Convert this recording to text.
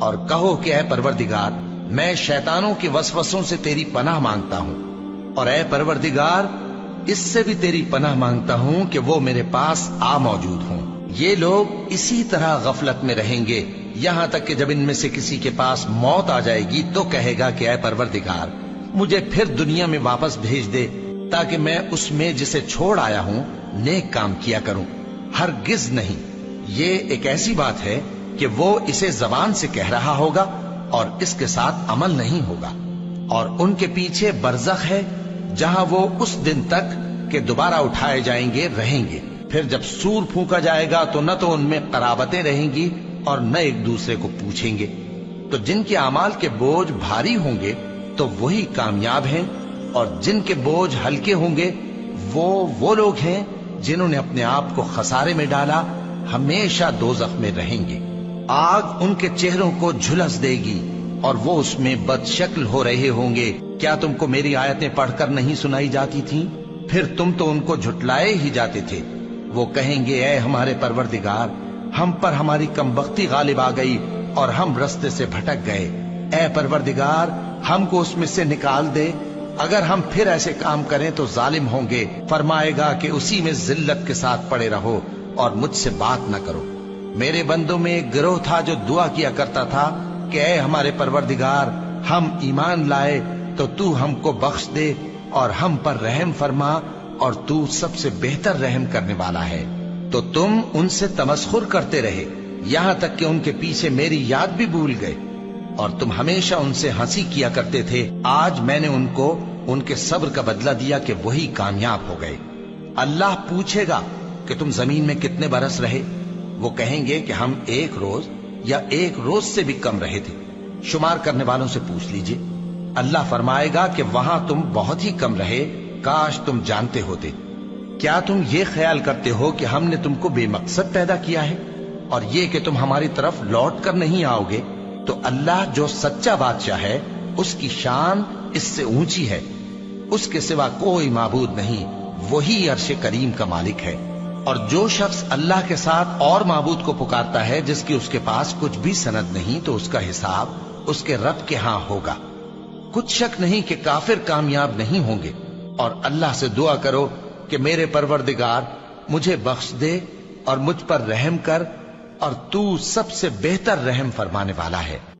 اور کہو کہ اے پروردگار میں شیطانوں کے وسوسوں سے تیری پناہ مانگتا ہوں، اور اے پروردگار اس سے بھی تیری پناہ مانگتا ہوں کہ وہ میرے پاس آ موجود ہوں۔ یہ لوگ اسی طرح غفلت میں رہیں گے یہاں تک کہ جب ان میں سے کسی کے پاس موت آ جائے گی تو کہے گا کہ اے پروردگار مجھے پھر دنیا میں واپس بھیج دے تاکہ میں اس میں جسے چھوڑ آیا ہوں نیک کام کیا کروں۔ ہرگز نہیں، یہ ایک ایسی بات ہے کہ وہ اسے زبان سے کہہ رہا ہوگا اور اس کے ساتھ عمل نہیں ہوگا، اور ان کے پیچھے برزخ ہے جہاں وہ اس دن تک کہ دوبارہ اٹھائے جائیں گے رہیں گے۔ پھر جب سور پھونکا جائے گا تو نہ تو ان میں قرابتیں رہیں گی اور نہ ایک دوسرے کو پوچھیں گے۔ تو جن کے اعمال کے بوجھ بھاری ہوں گے تو وہی کامیاب ہیں، اور جن کے بوجھ ہلکے ہوں گے وہ لوگ ہیں جنہوں نے اپنے آپ کو خسارے میں ڈالا، ہمیشہ دوزخ میں رہیں گے۔ آگ ان کے چہروں کو جھلس دے گی اور وہ اس میں بد شکل ہو رہے ہوں گے۔ کیا تم کو میری آیتیں پڑھ کر نہیں سنائی جاتی تھیں؟ پھر تم تو ان کو جھٹلائے ہی جاتے تھے۔ وہ کہیں گے اے ہمارے پروردگار ہم پر ہماری کمبختی غالب آ گئی اور ہم رستے سے بھٹک گئے۔ اے پروردگار ہم کو اس میں سے نکال دے، اگر ہم پھر ایسے کام کریں تو ظالم ہوں گے۔ فرمائے گا کہ اسی میں ذلت کے ساتھ پڑے رہو اور مجھ سے بات نہ کرو۔ میرے بندوں میں ایک گروہ تھا جو دعا کیا کرتا تھا کہ اے ہمارے پروردگار ہم ایمان لائے تو تو ہم کو بخش دے اور ہم پر رحم فرما، اور تو سب سے بہتر رحم کرنے والا ہے۔ تو تم ان سے تمسخر کرتے رہے یہاں تک کہ ان کے پیچھے میری یاد بھی بھول گئے، اور تم ہمیشہ ان سے ہنسی کیا کرتے تھے۔ آج میں نے ان کو ان کے صبر کا بدلہ دیا کہ وہی کامیاب ہو گئے۔ اللہ پوچھے گا کہ تم زمین میں کتنے برس رہے؟ وہ کہیں گے کہ ہم 1 روز یا 1 روز سے بھی کم رہے تھے۔ شمار کرنے والوں سے پوچھ لیجئے۔ اللہ فرمائے گا کہ وہاں تم بہت ہی کم رہے، کاش تم جانتے ہوتے۔ کیا تم یہ خیال کرتے ہو کہ ہم نے تم کو بے مقصد پیدا کیا ہے اور یہ کہ تم ہماری طرف لوٹ کر نہیں آؤ گے؟ تو اللہ جو سچا بادشاہ ہے اس کی شان اس سے اونچی ہے، اس کے سوا کوئی معبود نہیں، وہی عرش کریم کا مالک ہے۔ اور جو شخص اللہ کے ساتھ اور معبود کو پکارتا ہے جس کی اس کے پاس کچھ بھی سند نہیں تو اس کا حساب اس کے رب کے ہاں ہوگا۔ کچھ شک نہیں کہ کافر کامیاب نہیں ہوں گے، اور اللہ سے دعا کرو کہ میرے پروردگار مجھے بخش دے اور مجھ پر رحم کر، اور تو سب سے بہتر رحم فرمانے والا ہے۔